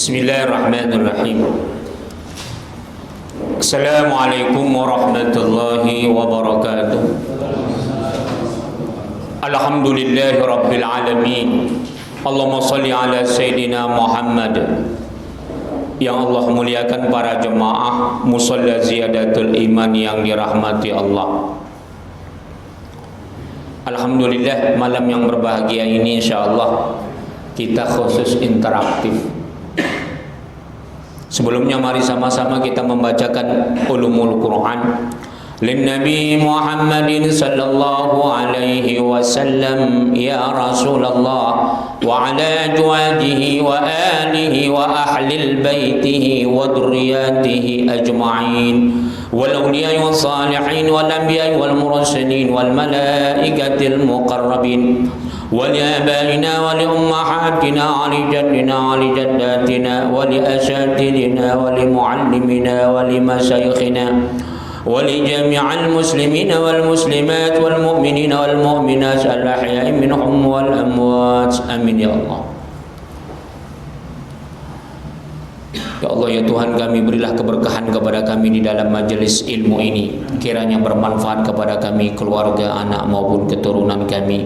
Bismillahirrahmanirrahim. Assalamualaikum warahmatullahi wabarakatuh. Alhamdulillahi rabbil alamin. Allahumma salli ala Sayyidina Muhammad. Yang Allah muliakan para jemaah musalla ziyadatul iman yang dirahmati Allah. Alhamdulillah, malam yang berbahagia ini insyaallah kita khusus interaktif. Sebelumnya mari sama-sama kita membacakan ulumul Quran. Lin Nabi Muhammadin sallallahu alaihi wasallam ya Rasulullah wa ala azwajihi wa alihi wa ahli baitihi wa dhurriyyatihi ajma'in wal awliya was salihin wal anbiya wal mursalin wal malaikatil muqarrabin ولآبائنا ولأمهاتنا ولجدنا ولجداتنا ولأساتذتنا ولمعلمنا ولمشايخنا ولجميع المسلمين والمسلمات والمؤمنين والمؤمنات الأحياء منهم والأموات آمين يا الله. Ya Allah ya Tuhan kami, berilah keberkahan kepada kami di dalam majelis ilmu ini. Kiranya bermanfaat kepada kami, keluarga, anak maupun keturunan kami.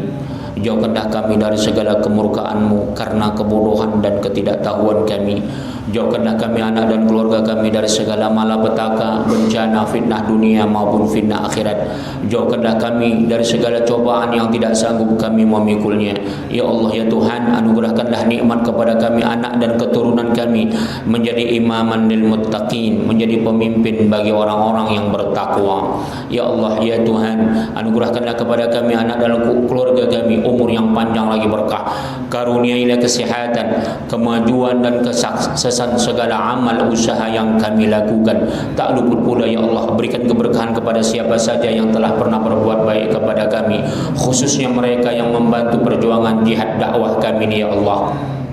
Jauhkanlah kami dari segala kemurkaan-Mu karena kebodohan dan ketidaktahuan kami. Jauhkanlah kami, anak dan keluarga kami dari segala malapetaka, bencana, fitnah dunia maupun fitnah akhirat. Jauhkanlah kami dari segala cobaan yang tidak sanggup kami memikulnya. Ya Allah ya Tuhan, anugerahkanlah nikmat kepada kami, anak dan keturunan kami, menjadi imaman lil muttaqin, menjadi pemimpin bagi orang-orang yang bertakwa. Ya Allah ya Tuhan, anugerahkanlah kepada kami, anak dan keluarga kami, umur yang panjang lagi berkah. Karuniailah kesehatan, kemajuan dan kesuksesan segala amal usaha yang kami lakukan. Tak luput pula ya Allah, berikan keberkahan kepada siapa saja yang telah pernah berbuat baik kepada kami, khususnya mereka yang membantu perjuangan jihad dakwah kami ini ya Allah.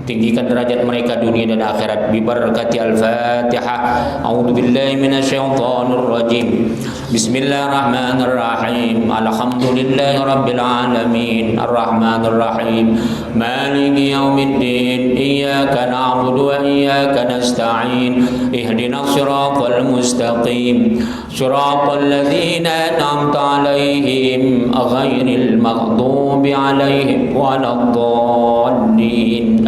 Tinggikan derajat mereka dunia dan akhirat. Bi barakati al-Fatihah. A'udzu billahi minasyaitonir rajim. Bismillahirrahmanirrahim. Alhamdulillahi rabbil alamin. Arrahmanir rahim. Maliki yaumiddin. Iyyaka na'budu wa iyyaka nasta'in. Ihdinas siratal mustaqim. Siratal ladzina an'amta 'alaihim ghairil maghdubi 'alaihim waladdallin.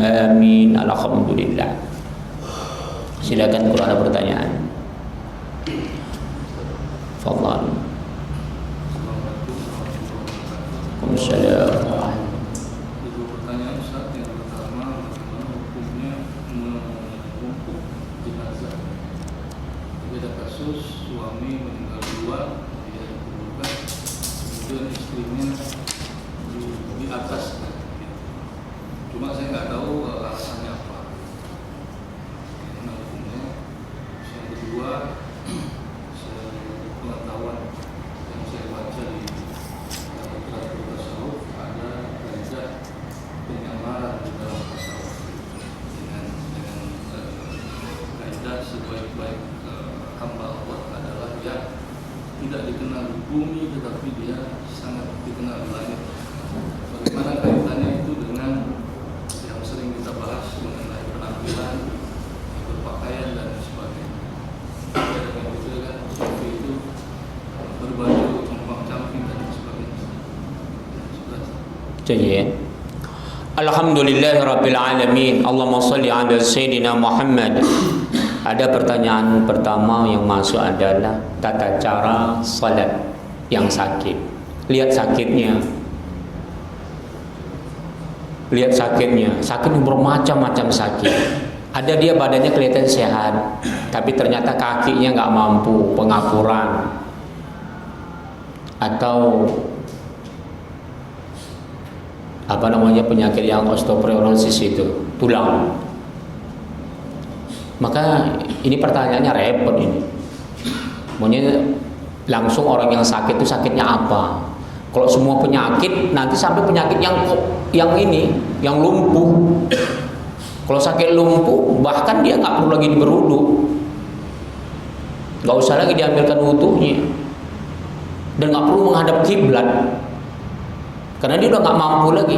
Amin. Alhamdulillah. Silakan kalau ada pertanyaan. Fadlan. Waalaikumsalam. Ibu pertanyaan Ustaz, yang pertama, bagaimana hukumnya menumpuk jenazah? Jadi ada kasus suami meninggal duluan, dia dikuburkan, kemudian istrinya di atas. Cuma saya nggak tahu alasannya apa. Bagaimana hukumnya? Yang kedua, pengetahuan yang saya baca di literatur tasawuf, ada kaidah penyamaran di dalam tasawuf dengan kaidah sebaik-baik hamba Allah adalah yang tidak dikenal di bumi tetapi dia sangat dikenal di langit. Bagaimana kaitannya itu dengan yang sering kita bahas mengenai penampilan, berpakaian dan sebagainya? Ya, dengan itu kan sufi itu berbaju compang-camping dan sebagainya. Jadi Alhamdulillahirabbil alamin. Allahumma shalli ala Sayyidina Muhammad. Ada pertanyaan pertama yang masuk adalah tata cara salat yang sakit. Lihat sakitnya. Lihat sakitnya. Sakit bermacam-macam sakit. Ada dia badannya kelihatan sehat, tapi ternyata kakinya nggak mampu, pengapuran, atau apa namanya penyakit yang osteoporosis itu tulang. Maka ini pertanyaannya repot ini. Maunya langsung orang yang sakit itu sakitnya apa? Kalau semua penyakit nanti sampai penyakit yang ini, yang lumpuh. Kalau sakit lumpuh bahkan dia nggak perlu lagi berwudu, nggak usah lagi diambilkan wudunya, dan nggak perlu menghadap kiblat karena dia udah nggak mampu lagi.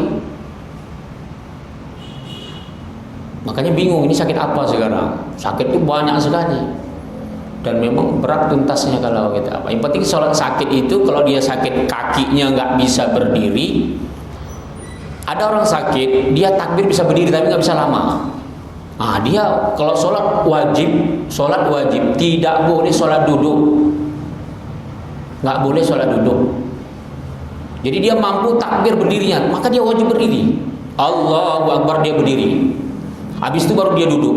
Makanya bingung ini sakit apa sekarang. Sakit itu banyak sekali. Dan memang berat tuntasnya kalau kita apa. Yang penting sholat sakit itu kalau dia sakit kakinya nggak bisa berdiri. Ada orang sakit dia takbir bisa berdiri tapi nggak bisa lama. Nah, dia kalau sholat wajib tidak boleh sholat duduk. Nggak boleh sholat duduk. Jadi dia mampu takbir berdirinya, maka dia wajib berdiri. Allahu Akbar, dia berdiri. Habis itu baru dia duduk.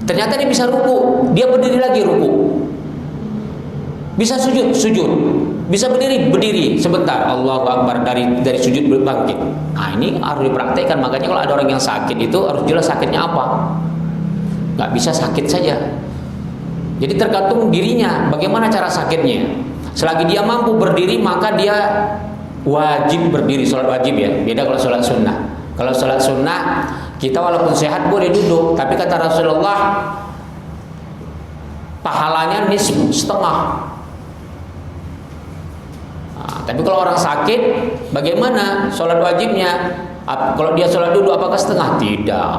Ternyata dia bisa ruku, dia berdiri lagi ruku. Bisa sujud, bisa berdiri sebentar. Allahu Akbar, dari sujud bangkit. Nah, ini harus dipraktekkan. Makanya kalau ada orang yang sakit itu harus jelas sakitnya apa. Nggak bisa sakit saja. Jadi tergantung dirinya, bagaimana cara sakitnya. Selagi dia mampu berdiri maka dia wajib berdiri, sholat wajib ya. Beda kalau sholat sunnah. Kalau sholat sunnah kita walaupun sehat boleh duduk, tapi kata Rasulullah pahalanya setengah. Nah, tapi kalau orang sakit bagaimana sholat wajibnya? Kalau dia sholat duduk apakah setengah? Tidak.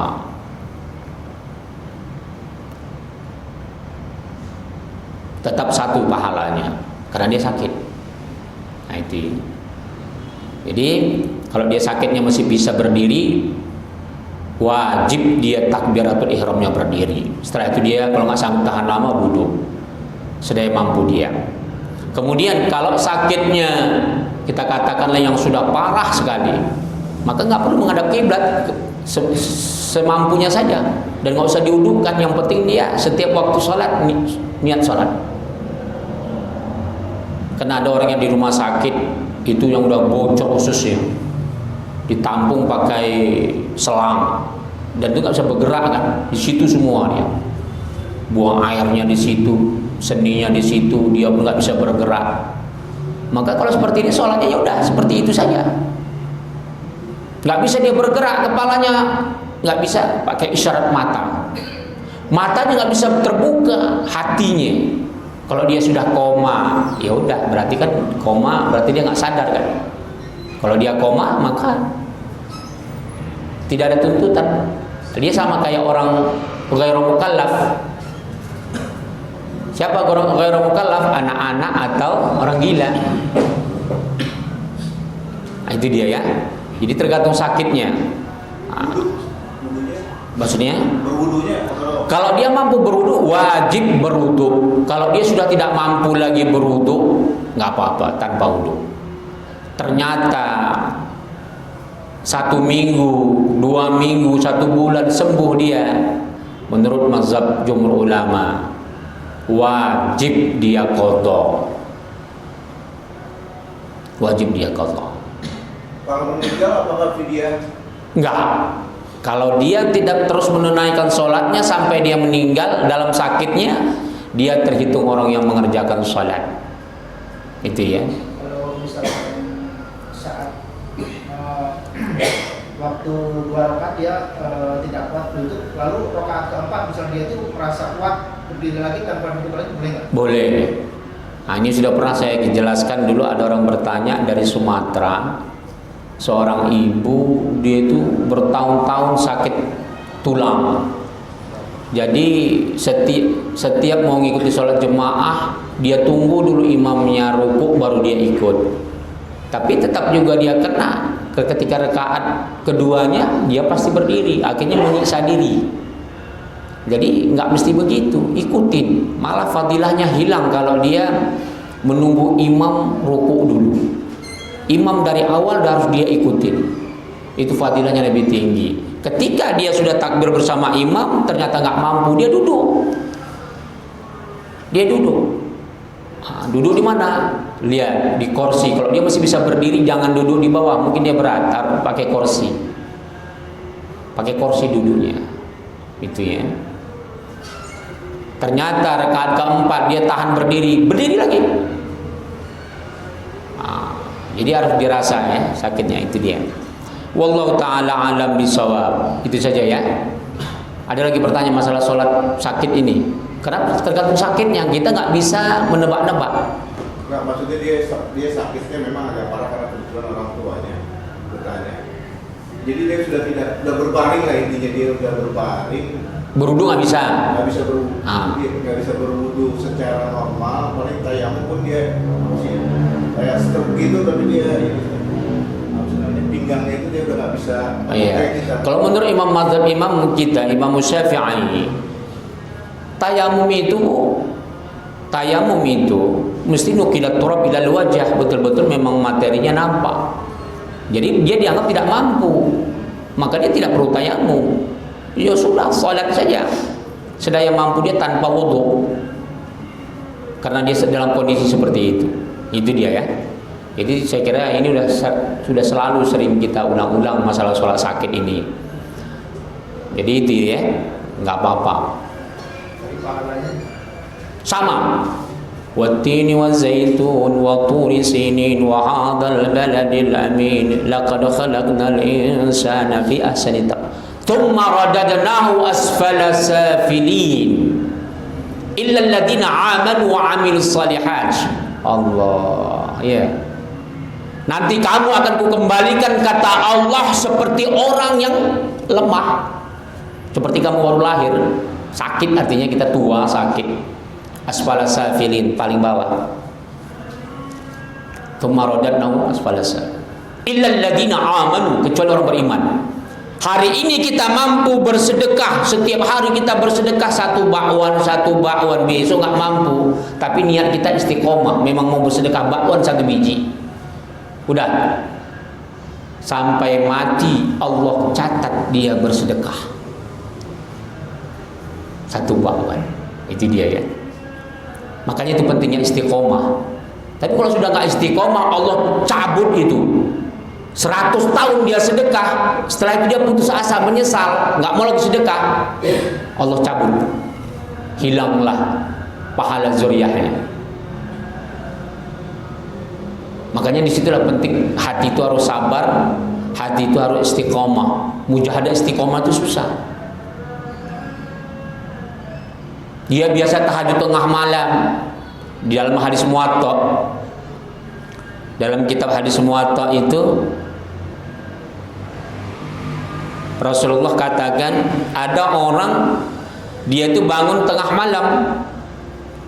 Tetap satu pahalanya karena dia sakit. Nah itu. Jadi kalau dia sakitnya masih bisa berdiri, wajib dia takbiratul ihramnya berdiri. Setelah itu dia kalau nggak sanggup tahan lama duduk, sedaya mampu dia. Kemudian kalau sakitnya kita katakanlah yang sudah parah sekali, maka nggak perlu menghadap kiblat, semampunya saja dan nggak usah diudukkan. Yang penting dia setiap waktu sholat niat sholat. Karena ada orang yang di rumah sakit itu yang udah bocor ususnya, ditampung pakai selang dan itu nggak bisa bergerak kan, di situ semua dia, buang airnya di situ, seninya di situ, dia pun nggak bisa bergerak. Maka kalau seperti ini sholatnya ya udah seperti itu saja, nggak bisa dia bergerak, kepalanya nggak bisa pakai isyarat matanya nggak bisa terbuka, hatinya. Kalau dia sudah koma, ya udah berarti kan koma, berarti dia nggak sadar kan. Kalau dia koma maka tidak ada tuntutan. Dia sama kayak orang ghairu mukallaf. Siapa orang ghairu mukallaf? Anak-anak atau orang gila. Nah, itu dia ya. Jadi tergantung sakitnya. Nah, maksudnya? Kalau dia mampu berwudu, wajib berwudu. Kalau dia sudah tidak mampu lagi berwudu, nggak apa-apa tanpa wudu. Ternyata 1 minggu, 2 minggu, 1 bulan sembuh dia. Menurut mazhab jumhur ulama, wajib dia qadha. Wajib dia qadha. Kalau meninggal apakah fidyah? Enggak. Kalau dia tidak terus menunaikan sholatnya sampai dia meninggal dalam sakitnya, dia terhitung orang yang mengerjakan sholat. Itu ya. Kalau misalkan saat waktu 2 rakaat dia tidak kuat duduk, lalu rakaat keempat misalnya dia itu merasa kuat berdiri lagi tanpa duduk lagi, boleh nggak? Boleh. Nah, ini sudah pernah saya jelaskan dulu. Ada orang bertanya dari Sumatera. Seorang ibu, dia itu bertahun-tahun sakit tulang. Jadi setiap mau ngikuti sholat jemaah, dia tunggu dulu imamnya rukuk baru dia ikut. Tapi tetap juga dia kena. Ketika rakaat keduanya dia pasti berdiri, akhirnya menyiksa diri. Jadi nggak mesti begitu, ikutin. Malah fadilahnya hilang kalau dia menunggu imam rukuk dulu. Imam dari awal harus dia ikutin. Itu fadilahnya lebih tinggi. Ketika dia sudah takbir bersama imam, ternyata nggak mampu, dia duduk. Dia duduk. Nah, duduk di mana? Lihat di kursi. Kalau dia masih bisa berdiri, jangan duduk di bawah. Mungkin dia berat, harus pakai kursi. Pakai kursi duduknya. Itu ya. Ternyata rakaat keempat dia tahan berdiri lagi. Jadi harus dirasa ya sakitnya, itu dia. Wallahu taala alam bisawab. Itu saja ya. Ada lagi pertanyaan masalah sholat sakit ini. Karena tergantung sakitnya, kita nggak bisa menebak-nebak. Nggak, maksudnya dia sakitnya memang agak parah karena kebetulan orang tuanya bertanya. Jadi dia sudah berbaring lah, intinya dia sudah berbaring. Berwudu nggak bisa. Nggak bisa berwudu, Ah. dia nggak bisa berwudu secara normal. Paling tayamum pun dia masih kayak stroke gitu, tapi dia ini apa namanya, pinggangnya itu dia udah nggak bisa. Iya. Kayak kita. Kalau menurut imam kita, Imam Syafi'i, tayamum itu mesti nukilat turab ilal wajah, betul-betul memang materinya nampak. Jadi dia dianggap tidak mampu, maka dia tidak perlu tayamum. Ya sudah, salat saja. Sedaya mampu dia tanpa wudu. Karena dia dalam kondisi seperti itu. Itu dia ya. Jadi saya kira ini sudah selalu sering kita ulang-ulang masalah sholat sakit ini. Jadi itu ya, nggak apa-apa. Dari pahalanya. Sama. والتين والزيتون وطور سينين وهذا البلد الأمين لقد خلقنا الإنسان في أحسن تقويم ثم رددناه أسفل سافلين إلا الذين آمنوا وعملوا الصالحات. Allah, ya. Nanti kamu akan kukembalikan, kata Allah, seperti orang yang lemah. Seperti kamu baru lahir, sakit, artinya kita tua, sakit. Asfala safilin, paling bawah. Tumarodadnahu asfala safilin. Illal ladina amanu, kecuali orang beriman. Hari ini kita mampu bersedekah, setiap hari kita bersedekah satu bakwan, besok nggak mampu, tapi niat kita istiqomah, memang mau bersedekah bakwan 1 biji. Udah, sampai mati Allah catat dia bersedekah 1 bakwan. Itu dia ya. Makanya itu pentingnya istiqomah. Tapi kalau sudah nggak istiqomah, Allah cabut itu. 100 tahun dia sedekah, setelah itu dia putus asa, menyesal, nggak mau lagi sedekah, Allah cabut, hilanglah pahala zuriyahnya. Makanya disitulah penting, hati itu harus sabar, hati itu harus istiqomah. Mujahadah istiqomah itu susah. Dia biasa tahajud tengah malam. Di dalam hadis Muwatta, dalam kitab hadis Muwatta itu Rasulullah katakan, ada orang dia itu bangun tengah malam,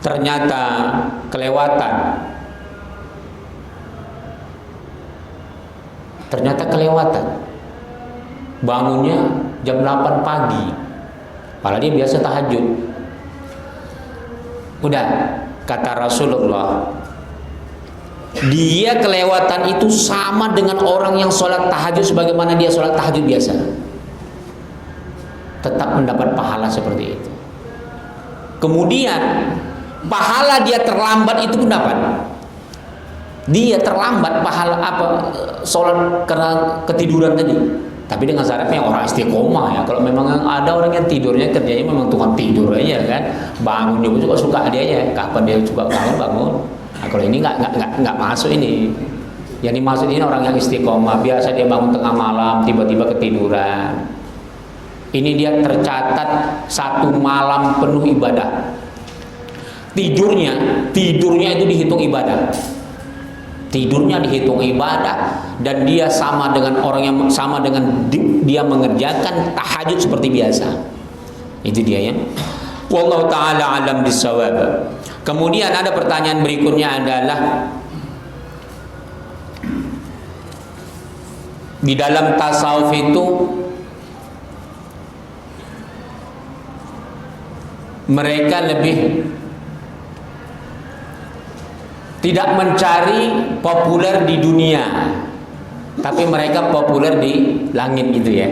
ternyata kelewatan. Bangunnya jam 8 pagi. Padahal dia biasa tahajud. Udah, kata Rasulullah, dia kelewatan itu sama dengan orang yang sholat tahajud sebagaimana dia sholat tahajud biasa. Tetap mendapat pahala seperti itu. Kemudian pahala dia terlambat itu pun dapat. Dia terlambat pahala sholat karena ketiduran tadi. Tapi dengan syaratnya orang istiqomah ya. Kalau memang ada orang yang tidurnya kerjanya memang tukang tidur aja kan, bangun juga suka dia aja. Kapan dia suka bangun. Nah, kalau ini nggak masuk ini. Yang dimaksud ini orang yang istiqomah. Biasa dia bangun tengah malam, tiba-tiba ketiduran. Ini dia tercatat 1 malam penuh ibadah. Tidurnya itu dihitung ibadah. Tidurnya dihitung ibadah, dan dia sama dengan orang yang sama dengan dia mengerjakan tahajud seperti biasa. Itu dia ya. Wallahu taala alam bisawab. Kemudian ada pertanyaan berikutnya adalah, di dalam tasawuf itu mereka lebih tidak mencari populer di dunia, tapi mereka populer di langit gitu ya.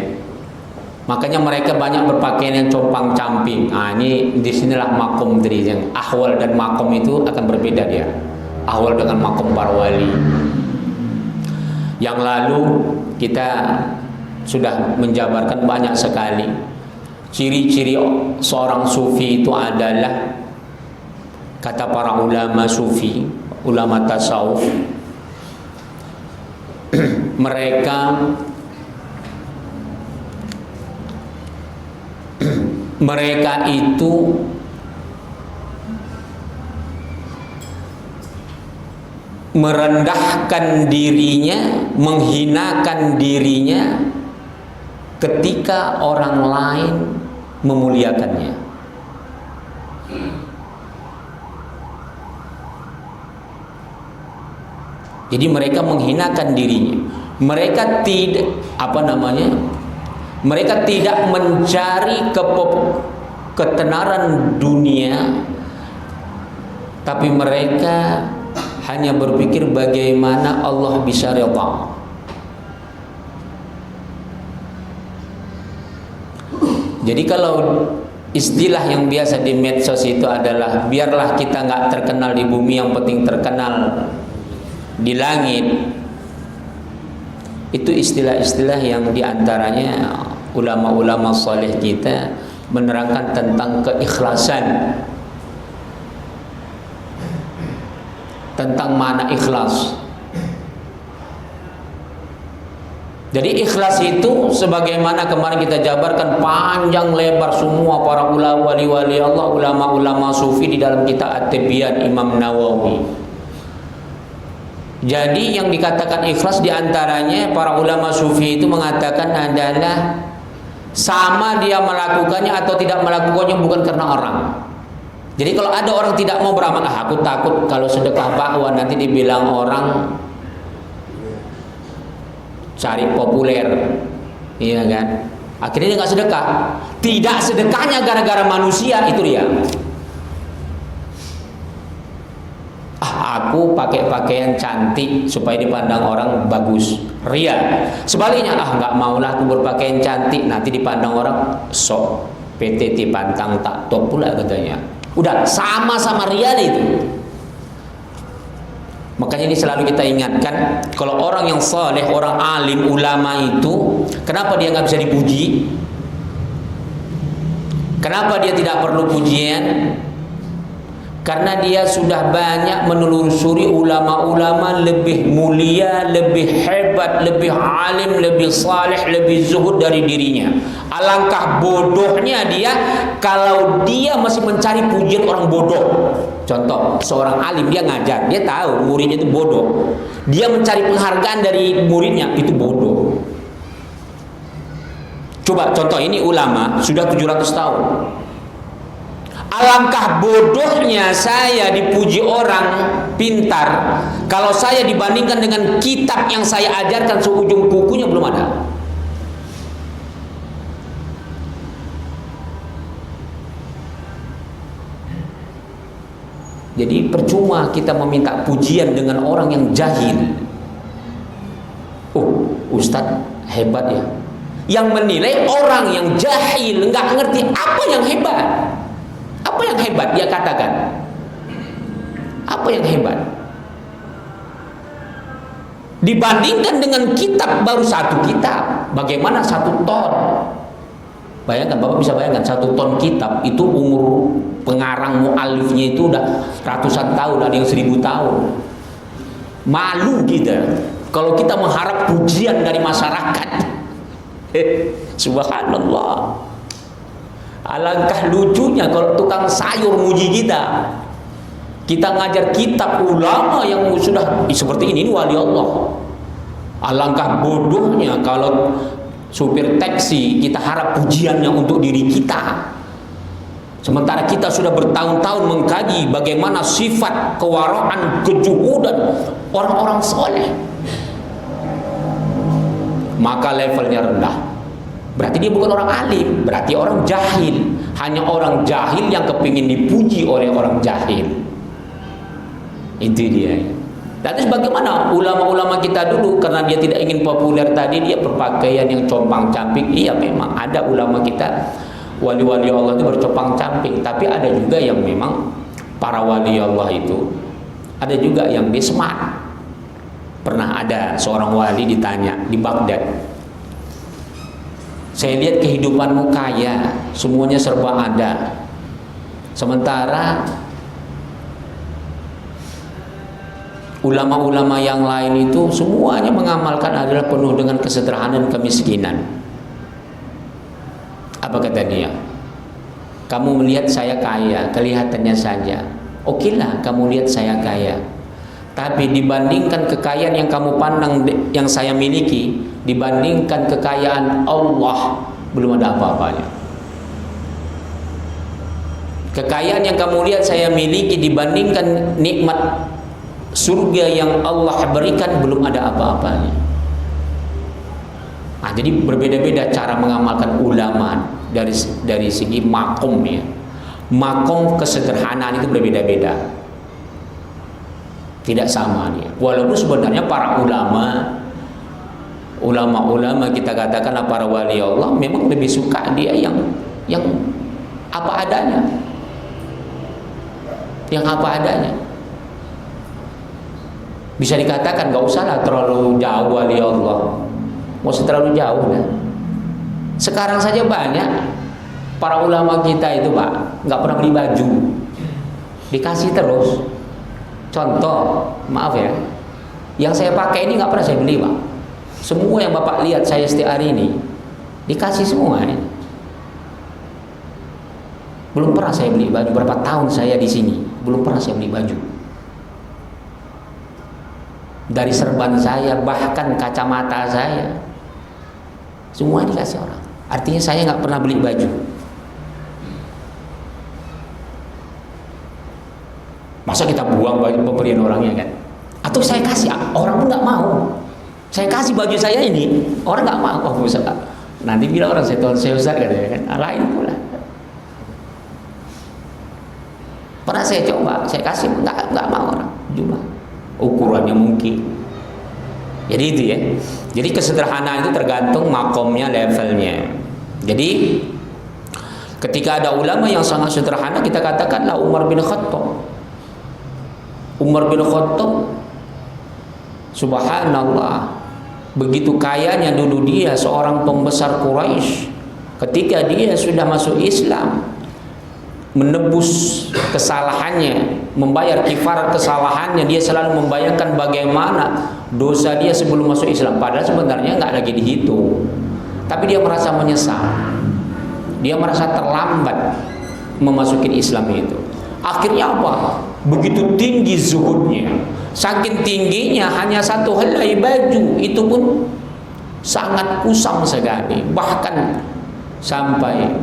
Makanya mereka banyak berpakaian yang compang-camping. Ini disinilah makom dari yang ahwal dan makom itu akan berbeda dia. Ahwal dengan makom para wali. Yang lalu kita sudah menjabarkan banyak sekali ciri-ciri seorang sufi itu adalah, kata para ulama sufi, ulama tasawuf, mereka itu merendahkan dirinya, menghinakan dirinya ketika orang lain memuliakannya. Jadi mereka menghinakan dirinya. Mereka tidak mereka tidak mencari ketenaran dunia, tapi mereka hanya berpikir bagaimana Allah bisa redha. Jadi kalau istilah yang biasa di medsos itu adalah biarlah kita nggak terkenal di bumi, yang penting terkenal di langit. Itu istilah-istilah yang diantaranya ulama-ulama saleh kita menerangkan tentang keikhlasan, tentang makna ikhlas. Jadi ikhlas itu sebagaimana kemarin kita jabarkan panjang lebar semua para ulama wali-wali Allah, ulama-ulama sufi di dalam kitab At-Tibyan Imam Nawawi. Jadi yang dikatakan ikhlas diantaranya para ulama sufi itu mengatakan adalah sama dia melakukannya atau tidak melakukannya bukan karena orang. Jadi kalau ada orang tidak mau beramal, aku takut kalau sedekah bakwan nanti dibilang orang cari populer, iya kan? Akhirnya dia nggak sedekah. Tidak sedekahnya gara-gara manusia, itu dia. Aku pakai pakaian cantik supaya dipandang orang bagus, ria. Sebaliknya, nggak maulah aku berpakaian cantik nanti dipandang orang sok PTT pantang tak top pula katanya. Udah sama-sama ria itu. Makanya ini selalu kita ingatkan, kalau orang yang saleh, orang alim, ulama itu, kenapa dia nggak bisa dipuji? Kenapa dia tidak perlu pujian? Karena dia sudah banyak menelusuri ulama-ulama lebih mulia, lebih hebat, lebih alim, lebih saleh, lebih zuhud dari dirinya. Alangkah bodohnya dia kalau dia masih mencari pujian orang bodoh. Contoh, seorang alim dia ngajar, dia tahu muridnya itu bodoh. Dia mencari penghargaan dari muridnya, itu bodoh. Coba contoh, ini ulama sudah 700 tahun. Alangkah bodohnya saya dipuji orang pintar kalau saya dibandingkan dengan kitab yang saya ajarkan seujung kukunya belum ada. Jadi percuma kita meminta pujian dengan orang yang jahil. Oh, Ustadz hebat ya. Yang menilai orang yang jahil, nggak ngerti apa yang hebat. Apa yang hebat dia katakan? Apa yang hebat? Dibandingkan dengan kitab, baru satu kitab. Bagaimana 1 ton? Bayangkan, Bapak bisa bayangkan 1 ton kitab itu umur pengarang mu'alifnya itu udah ratusan tahun, ada yang 1000 tahun. Malu kita kalau kita mengharap pujian dari masyarakat. Subhanallah. Alangkah lucunya kalau tukang sayur muji kita. Kita ngajar kitab ulama yang sudah seperti ini wali Allah. Alangkah bodohnya kalau supir taksi kita harap pujiannya untuk diri kita. Sementara kita sudah bertahun-tahun mengkaji bagaimana sifat kewaraan, kejuhudan orang-orang soleh. Maka levelnya rendah. Berarti dia bukan orang alim, berarti orang jahil. Hanya orang jahil yang kepingin dipuji oleh orang jahil. Itu dia. Dan bagaimana ulama-ulama kita dulu, karena dia tidak ingin populer tadi, dia berpakaian yang compang-camping. Iya, memang ada ulama kita, wali-wali Allah itu bercompang-camping. Tapi ada juga yang memang para wali Allah itu, ada juga yang dia smart. Pernah ada seorang wali ditanya di Baghdad, saya lihat kehidupanmu kaya, semuanya serba ada. Sementara ulama-ulama yang lain itu semuanya mengamalkan adalah penuh dengan kesederhanaan dan kemiskinan. Apa kata dia? Kamu melihat saya kaya, kelihatannya saja. Okelah kamu lihat saya kaya. Tapi dibandingkan kekayaan yang kamu pandang yang saya miliki, dibandingkan kekayaan Allah, belum ada apa-apanya. Kekayaan yang kamu lihat saya miliki dibandingkan nikmat surga yang Allah berikan, belum ada apa-apanya. Nah, jadi berbeda-beda cara mengamalkan ulama dari segi makom ya. Makom kesederhanaan itu berbeda-beda. Tidak sama dia. Walaupun sebenarnya para ulama kita katakanlah para wali Allah memang lebih suka dia yang apa adanya. Yang apa adanya. Bisa dikatakan gak usahlah terlalu jauh wali Allah. Gak usah terlalu jauh dah. Sekarang saja banyak para ulama kita itu Pak gak pernah beli baju. Dikasih terus. Contoh, maaf ya, yang saya pakai ini nggak pernah saya beli Pak. Semua yang Bapak lihat saya setiap hari ini dikasih semua ya. Belum pernah saya beli baju. Berapa tahun saya di sini belum pernah saya beli baju. Dari serban saya, bahkan kacamata saya, semua dikasih orang. Artinya saya nggak pernah beli baju. Masa kita buang baju pemberian orangnya kan? Atau saya kasih, orang pun nggak mau. Saya kasih baju saya ini, orang nggak mau. Oh Ustaz, nanti bilang orang saya Ustaz katanya kan? Lain pula. Pernah saya coba, saya kasih nggak mau orang. Jumlah ukurannya mungkin. Jadi itu ya. Jadi kesederhanaan itu tergantung makomnya, levelnya. Jadi ketika ada ulama yang sangat sederhana, kita katakanlah Umar bin Khattab. Umar bin Khattab, subhanallah, begitu kayanya dulu dia seorang pembesar Quraisy. Ketika dia sudah masuk Islam, menebus kesalahannya, membayar kifarat kesalahannya, dia selalu membayangkan bagaimana dosa dia sebelum masuk Islam. Padahal sebenarnya nggak lagi dihitung, tapi dia merasa menyesal, dia merasa terlambat memasuki Islam itu. Akhirnya apa? Begitu tinggi zuhudnya, saking tingginya hanya satu helai baju itu pun sangat kusam sekali, bahkan sampai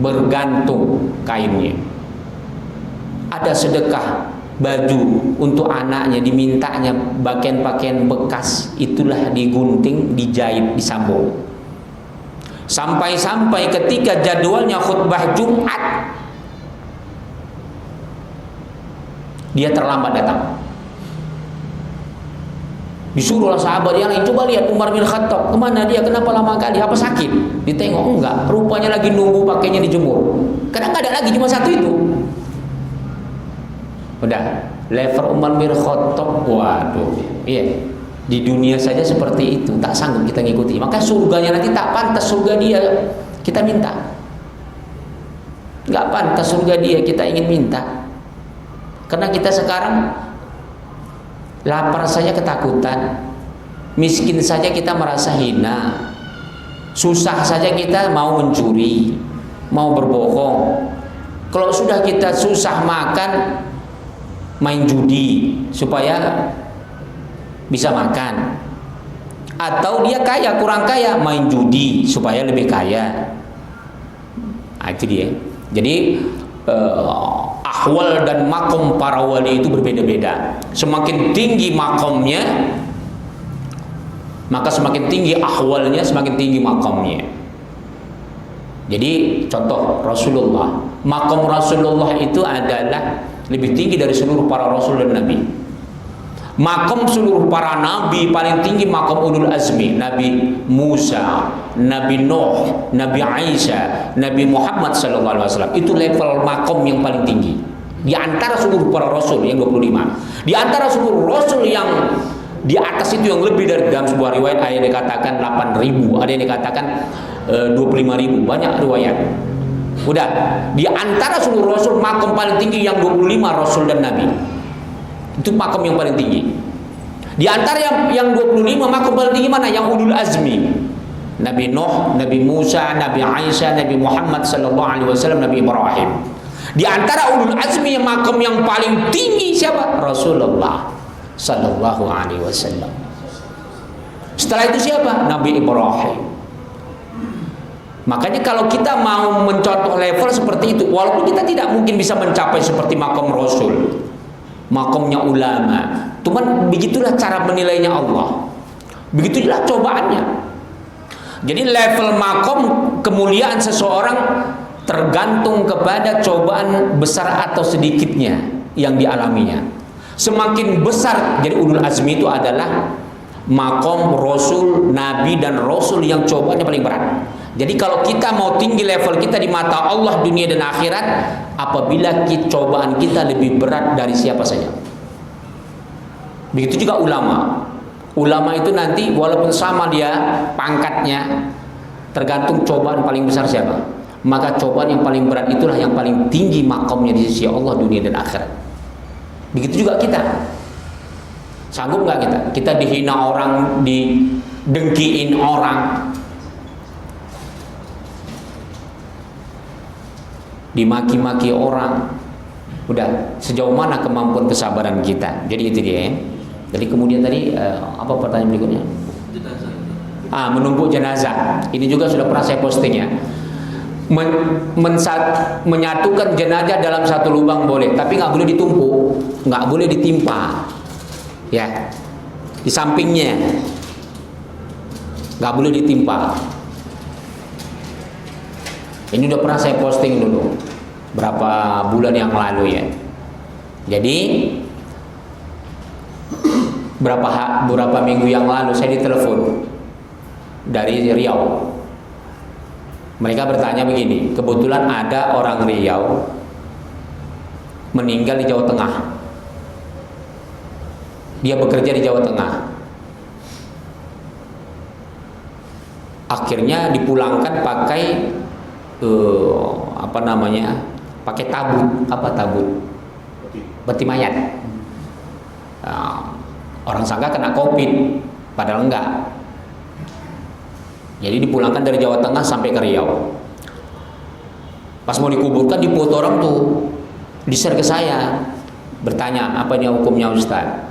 bergantung kainnya. Ada sedekah baju untuk anaknya, dimintanya pakaian-pakaian bekas, itulah digunting, dijahit, disambung. Sampai-sampai ketika jadwalnya khutbah Jumat, dia terlambat datang. Disuruhlah sahabat yang lain, coba lihat Umar bin Khattab, kemana dia, kenapa lama kali, apa sakit? Ditengok, enggak, rupanya lagi nunggu pakainya dijemur. Karena nggak ada lagi, cuma satu itu. Udah, level Umar bin Khattab, waduh, iya. Di dunia saja seperti itu, tak sanggup kita ngikuti. Maka surganya nanti tak pantas surga dia kita minta. Nggak pantas surga dia kita ingin minta. Karena kita sekarang lapar saja ketakutan, miskin saja kita merasa hina, susah saja kita mau mencuri, mau berbohong. Kalau sudah kita susah makan, main judi supaya bisa makan. Atau dia kaya, kurang kaya, main judi supaya lebih kaya. Nah, itu dia. Jadi ahwal dan makom para wali itu berbeda-beda. Semakin tinggi makomnya, maka semakin tinggi ahwalnya, semakin tinggi makomnya. Jadi contoh Rasulullah, makom Rasulullah itu adalah lebih tinggi dari seluruh para rasul dan nabi. Makom seluruh para nabi paling tinggi makom ulul azmi, Nabi Musa, Nabi Nuh, Nabi Isa, Nabi Muhammad sallallahu alaihi wasallam. Itu level makom yang paling tinggi di antara seluruh para rasul yang 25. Di antara seluruh rasul yang di atas itu yang lebih dari, dalam sebuah riwayat ada yang dikatakan 8.000, ada yang dikatakan 25.000, banyak riwayat. Udah, di antara seluruh rasul makom paling tinggi yang 25 rasul dan nabi. Itu makom yang paling tinggi. Di antara yang 25 makom paling tinggi mana? Yang ulul azmi. Nabi Nuh, Nabi Musa, Nabi Isa, Nabi Muhammad sallallahu alaihi wasallam, Nabi Ibrahim. Di antara ulul azmi yang makom yang paling tinggi siapa? Rasulullah. sallallahu alaihi wasallam. Setelah itu siapa? Nabi Ibrahim. Makanya kalau kita mau mencontoh level seperti itu, walaupun kita tidak mungkin bisa mencapai seperti makom Rasul, makomnya ulama, cuman begitulah cara menilainya Allah, begitulah cobaannya. Jadi level makom kemuliaan seseorang tergantung kepada cobaan besar atau sedikitnya yang dialaminya. Semakin besar, jadi ulul azmi itu adalah makom Rasul, Nabi dan Rasul yang cobaannya paling berat. Jadi kalau kita mau tinggi level kita di mata Allah dunia dan akhirat, apabila cobaan kita lebih berat dari siapa saja. Begitu juga ulama. Ulama itu nanti walaupun sama dia pangkatnya, tergantung cobaan paling besar siapa. Maka cobaan yang paling berat itulah yang paling tinggi makomnya di sisi Allah dunia dan akhirat. Begitu juga kita. Sanggup nggak kita? Kita dihina orang, didengkiin orang, dimaki-maki orang, udah sejauh mana kemampuan kesabaran kita? Jadi itu dia ya. Jadi kemudian tadi apa pertanyaan berikutnya? Menumpuk jenazah. Ini juga sudah pernah saya posting ya. Menyatukan jenazah dalam satu lubang boleh, tapi nggak boleh ditumpuk, nggak boleh ditimpa, ya. Di sampingnya nggak boleh ditimpa. Ini udah pernah saya posting dulu berapa bulan yang lalu ya. Jadi beberapa minggu yang lalu saya ditelepon dari Riau. Mereka bertanya begini, kebetulan ada orang Riau meninggal di Jawa Tengah. Dia bekerja di Jawa Tengah. Akhirnya dipulangkan pakai pakai tabut, peti mayat. Orang sangka kena COVID, padahal enggak. Jadi dipulangkan dari Jawa Tengah sampai ke Riau. Pas mau dikuburkan, dipoto orang tuh, di-share ke saya, bertanya, apa ini hukumnya Ustaz?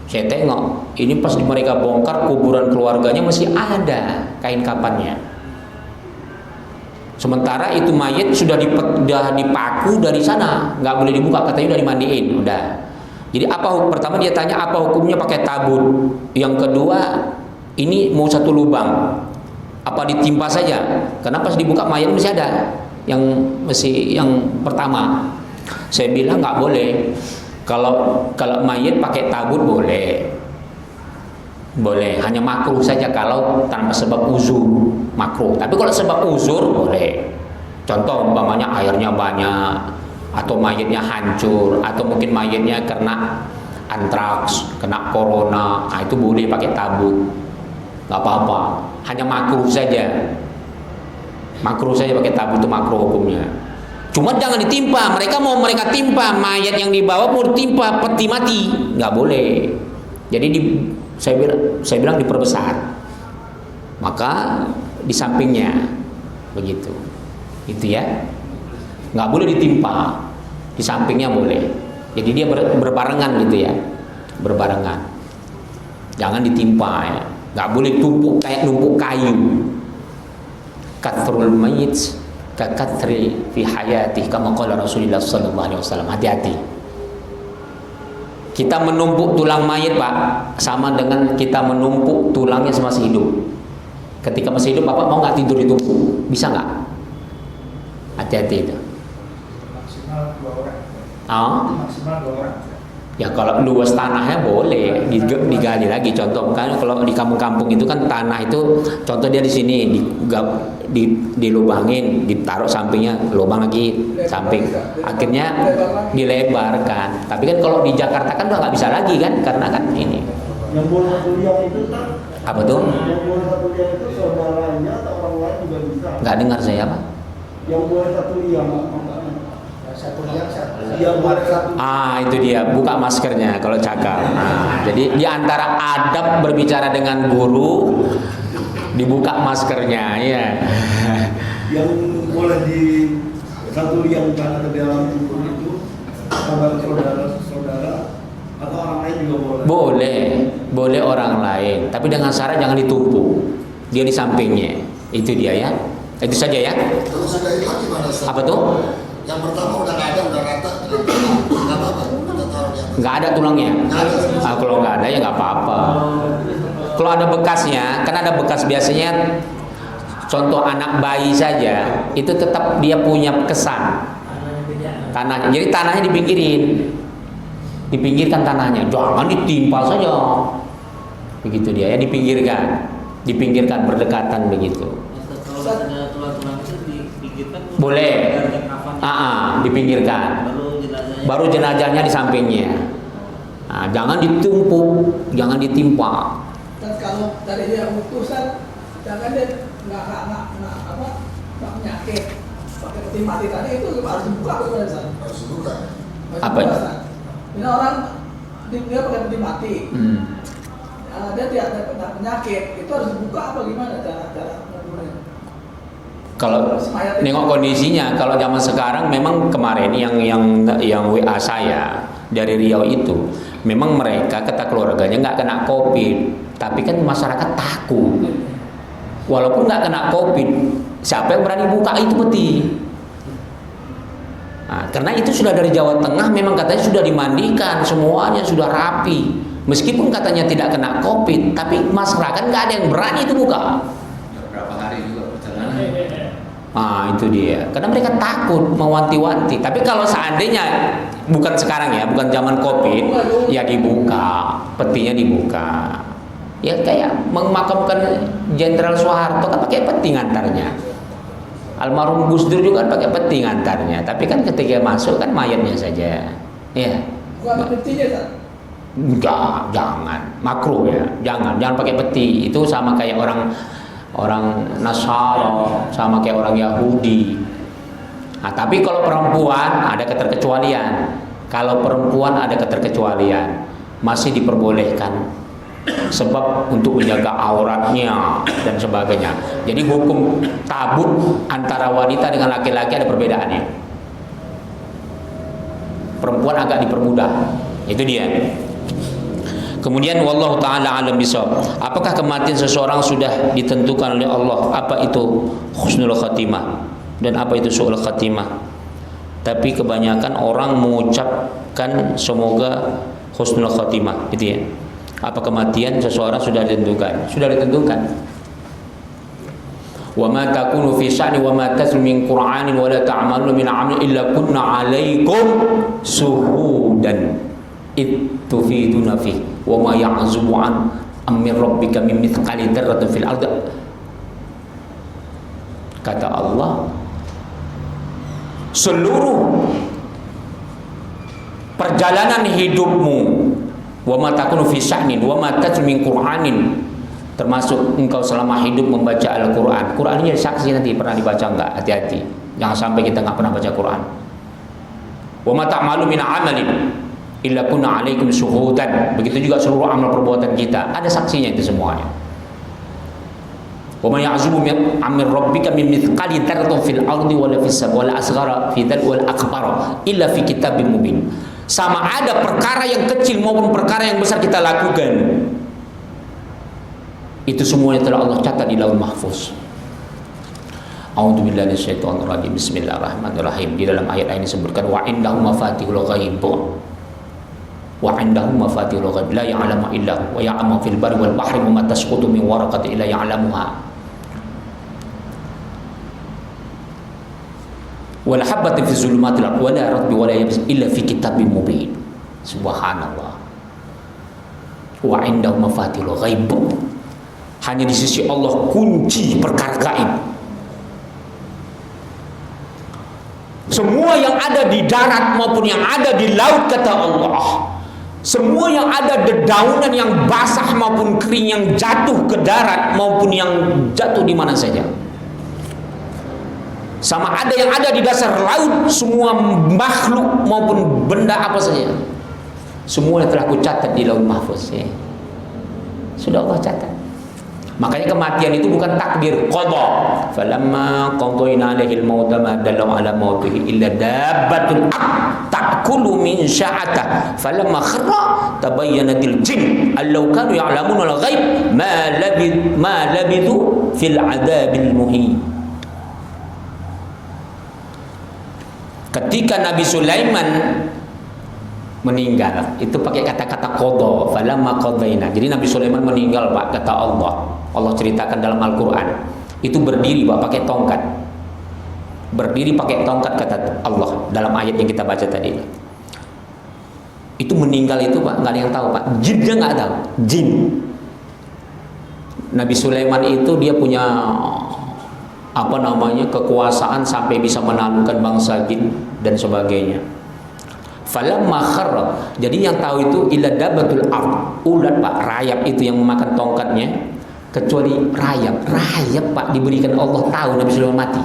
Saya tengok, ini pas mereka bongkar kuburan keluarganya masih ada kain kapannya. Sementara itu mayat sudah dipaku dari sana, nggak boleh dibuka, katanya udah dimandiin, udah. Jadi pertama dia tanya apa hukumnya pakai tabut. Yang kedua, ini mau satu lubang, apa ditimpa saja? Karena pas dibuka mayat masih ada, yang pertama. Saya bilang nggak boleh. Kalau mayat pakai tabut boleh, hanya makruh saja kalau tanpa sebab uzur, makruh. Tapi kalau sebab uzur boleh. Contoh umpamanya airnya banyak, atau mayatnya hancur, atau mungkin mayatnya kena antraks, kena corona, itu boleh pakai tabut, nggak apa-apa. Hanya makruh saja pakai tabut, itu makruh hukumnya. Cuma jangan ditimpa. Mereka timpa mayat yang dibawa, mau ditimpa peti mati, nggak boleh. Jadi saya bilang diperbesar, maka di sampingnya begitu, itu ya, nggak boleh ditimpa, di sampingnya boleh. Jadi dia berbarengan gitu ya, berbarengan, jangan ditimpa ya, nggak boleh tumpuk kayak numpuk kayu. Kathrul mayyit kakathri fi hayatih, kama qala Rasulullah sallallahu alaihi wasallam. Hati-hati. Kita menumpuk tulang mayat, Pak, sama dengan kita menumpuk tulangnya semasa hidup. Ketika masih hidup, Bapak mau nggak tidur ditumpuk? Bisa nggak? Hati-hati itu. Maksimal 2 orang. Maksimal 2 orang. Ya kalau luas tanahnya boleh digali lagi. Contoh kan kalau di kampung-kampung itu kan tanah itu, contoh dia di sini dilubangin, ditaruh sampingnya, lubang lagi samping, akhirnya dilebarkan. Tapi kan kalau di Jakarta kan udah nggak bisa lagi kan, karena kan ini. Yang boleh satu liang itu kan? Apa tuh? Yang boleh satu liang itu saudaranya atau orang lain juga bisa? Nggak dengar saya apa? Yang boleh satu liang, Satu liang, yang boleh satu. Itu dia, buka maskernya kalau cakap. Jadi di antara adab berbicara dengan guru, dibuka maskernya, ya. Yang boleh di satu liang tanah ke dalam kubur itu saudara-saudara Atau orang lain juga boleh? Boleh orang lain, tapi dengan syarat jangan ditumpuk. Dia di sampingnya. Itu dia ya. Itu saja ya. Terus sudah itu gimana? Ustaz? Apa tuh? Yang pertama udah nggak ada, udah rata, nggak apa-apa, kita taruh di atas. Nggak ada tulangnya. Nggak ada. Kalau nggak ada ya nggak apa-apa. Kalau ada bekasnya, kan ada bekas biasanya. Contoh anak bayi saja, itu tetap dia punya kesan tanahnya. Jadi tanahnya dipinggirkan tanahnya, jangan ditimpa saja. Begitu dia ya, dipinggirkan berdekatan begitu. Kalau ada tulang-tulang itu dipinggirkan Boleh. Dipinggirkan. Baru jenazahnya di sampingnya. Nah, jangan ditumpuk, jangan ditimpa. Dan kalau dari dia utusan, jangan dia nggak penyakit pakai peti mati tadi itu harus dibuka atau tidak? Harus dibuka. Apa? Ini orang dia pakai peti mati, dia tidak ada penyakit, itu harus dibuka apa gimana cara mengukurnya? Kalau nengok kondisinya, kalau zaman sekarang memang kemarin yang WA saya dari Riau itu, memang mereka kata keluarganya nggak kena COVID, tapi kan masyarakat takut. Walaupun nggak kena COVID, siapa yang berani buka itu peti? Nah, karena itu sudah dari Jawa Tengah, memang katanya sudah dimandikan, semuanya sudah rapi. Meskipun katanya tidak kena COVID, tapi masyarakat nggak ada yang berani itu buka. Berapa hari juga perjalanan? Itu dia. Karena mereka takut mewanti-wanti. Tapi kalau seandainya bukan sekarang ya, bukan zaman COVID, ya dibuka, petinya dibuka. Ya kayak memakamkan Jenderal Soeharto kan pakai peti ngantarnya. Almarhum Gus Dur juga kan pakai peti ngantarnya. Tapi kan ketika masuk kan mayatnya saja. Ya. Bukan petinya kan? Enggak, jangan. Makruh ya. Jangan pakai peti. Itu sama kayak orang Nasara, sama kayak orang Yahudi. Nah, tapi kalau perempuan ada keterkecualian. Kalau perempuan ada keterkecualian, masih diperbolehkan. Sebab untuk menjaga auratnya dan sebagainya. Jadi hukum tabut antara wanita dengan laki-laki ada perbedaannya. Perempuan agak dipermudah. Itu dia. Kemudian wallahu taala alam bisawab. Apakah kematian seseorang sudah ditentukan oleh Allah? Apa itu husnul khatimah dan apa itu su'ul khatimah? Tapi kebanyakan orang mengucapkan semoga husnul khatimah, gitu ya. Apa kematian seseorang sudah ditentukan? Sudah ditentukan. Wa ma takunu fi sya'ni wa ma taslu min Qur'anin wa la ta'maluna min 'amalin illa kunna 'alaikum suhudan ittufiduna fi wa ma ya'zubu an amir rabbika min mithqali dzarratin fil ardi. Kata Allah, seluruh perjalanan hidupmu, wa ma takunu fi sya'nin wa ma tatlu min Qur'anin, termasuk engkau selama hidup membaca Al-Qur'an. Qur'an ini saksi nanti pernah dibaca enggak? Hati-hati. Jangan sampai kita enggak pernah baca Qur'an. Wa ma ta'malu min 'amalin illa kunna 'alaikum syuhudan. Begitu juga seluruh amal perbuatan kita, ada saksinya itu semuanya. Wa man ya'zubu min amri rabbika min mithqali dzarratin fil ardi wala fis samai wala asghara fi dzal wal akbar illa fi kitabim mubin. Sama ada perkara yang kecil maupun perkara yang besar kita lakukan, itu semuanya telah Allah catat di Lauhul Mahfuz. A'udzubillahi minasyaitonir rajim. Bismillahirrahmanirrahim. Di dalam ayat ini disebutkan wa indahu mafatihul ghaib. Wa indahu mafatihul ghaib la ya'lamu illa huwa wa ya'lamu fil barri wal bahri wa ma tasqutu min waraqatin illa ya'lamuha. Wala habbatin fi zulumatil ardi wala ratbi wala yabis illa fi kitabim mubin. Subhanallah. Wa indahu mafatihul ghaib. Hanya di sisi Allah kunci perkara gaib. Semua yang ada di darat maupun yang ada di laut, kata Allah, semua yang ada dedaunan yang basah maupun kering yang jatuh ke darat maupun yang jatuh di mana saja, sama ada yang ada di dasar laut, semua makhluk maupun benda apa saja, semuanya telah kucatat di Lauhul Mahfuz ya. Sudah Allah catat. Makanya kematian itu bukan takdir, qada. Falamma qadayna 'alaihil mauta ma dallu 'ala mautihi illa dabbatul ard ta'kulu min sya'ata. Falamma kharra tabayyanatil jin allau kanu ya'lamuna al-ghaib ma labithu fil 'adzabil muhin. Ketika Nabi Sulaiman meninggal, itu pakai kata-kata qada, falamma qadayna. Jadi Nabi Sulaiman meninggal, Pak, kata Allah. Allah ceritakan dalam Al-Qur'an. Itu berdiri, Pak, pakai tongkat. Berdiri pakai tongkat, kata Allah dalam ayat yang kita baca tadi. Itu meninggal itu, Pak, nggak ada yang tahu, Pak. Jinnya nggak tahu. Jin. Nabi Sulaiman itu dia punya kekuasaan sampai bisa menaklukkan bangsa jin dan sebagainya. Falamma kharra, jadi yang tahu itu illa dabatul ard, ulat, Pak, rayap itu yang memakan tongkatnya, kecuali rayap, Pak, diberikan Allah tahu Nabi Sulaiman mati.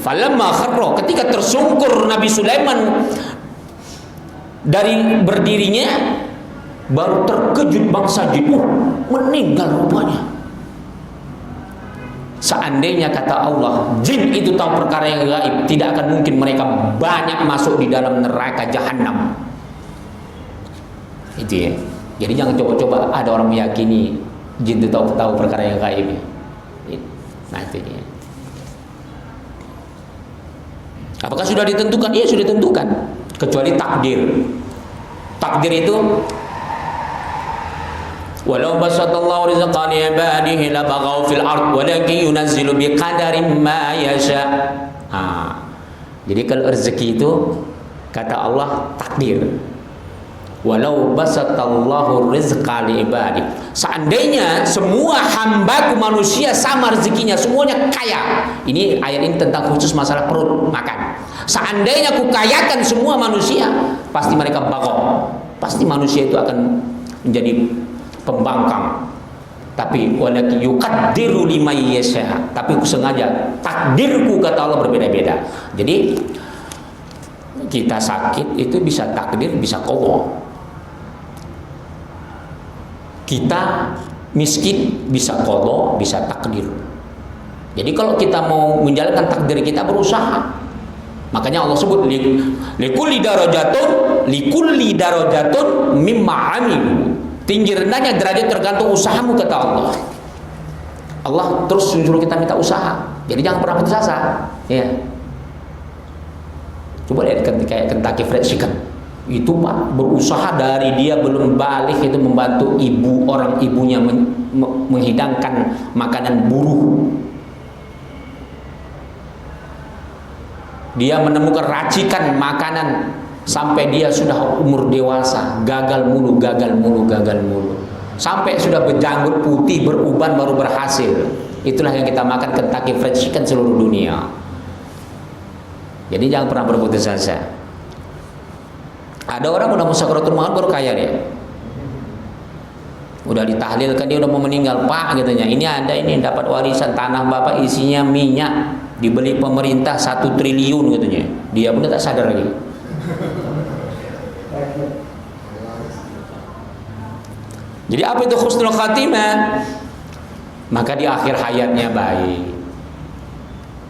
Falamma kharra, ketika tersungkur Nabi Sulaiman dari berdirinya, baru terkejut bangsa jin, meninggal rupanya. Seandainya, kata Allah, jin itu tahu perkara yang gaib, tidak akan mungkin mereka banyak masuk di dalam neraka jahanam. Itu ya. Jadi jangan coba-coba ada orang meyakini jin itu tahu perkara yang gaib. Nah, itu dia. Apakah sudah ditentukan? Iya, sudah ditentukan. Kecuali takdir. Takdir itu walau basatallahu rizqa li ibadihi labaghaw fil ard walakin yunazzilu biqadarin ma yasha. Jadi kalau rezeki itu kata Allah takdir. Walau basatallahu rizqa li ibadihi. Seandainya semua hambaku manusia sama rezekinya, semuanya kaya. Ini ayat ini tentang khusus masalah perut makan. Seandainya ku kayakan semua manusia, pasti mereka baghaw. Pasti manusia itu akan menjadi pembangkang. Tapi walakin yuqaddiru liman yasha. Tapi aku sengaja, takdirku, kata Allah, berbeda-beda. Jadi kita sakit itu bisa takdir, bisa qada. Kita miskin bisa qada, bisa takdir. Jadi kalau kita mau menjalankan takdir kita, berusaha. Makanya Allah sebut likulli darajatun mimma amilu. Tinggi rendahnya derajat tergantung usahamu, kata Allah. Allah terus suruh kita minta usaha. Jadi jangan pernah putus asa. Ya. Coba lihat kayak Kentucky Fried Chicken. Itu, Pak, berusaha dari dia belum balik itu membantu orang ibunya menghidangkan makanan buruh. Dia menemukan racikan makanan sampai dia sudah umur dewasa, gagal mulu. Sampai sudah berjanggut putih, beruban, baru berhasil. Itulah yang kita makan Kentucky Fried Chicken seluruh dunia. Jadi jangan pernah berputus asa. Ada orang udah musyakaratul maut baru kaya dia. Udah ditahlilkan, dia udah mau meninggal, Pak, katanya. Ini ada, ini dapat warisan tanah Bapak isinya minyak, dibeli pemerintah 1 triliun katanya. Dia pun tak sadar lagi. Jadi apa itu husnul khatimah? Maka di akhir hayatnya baik.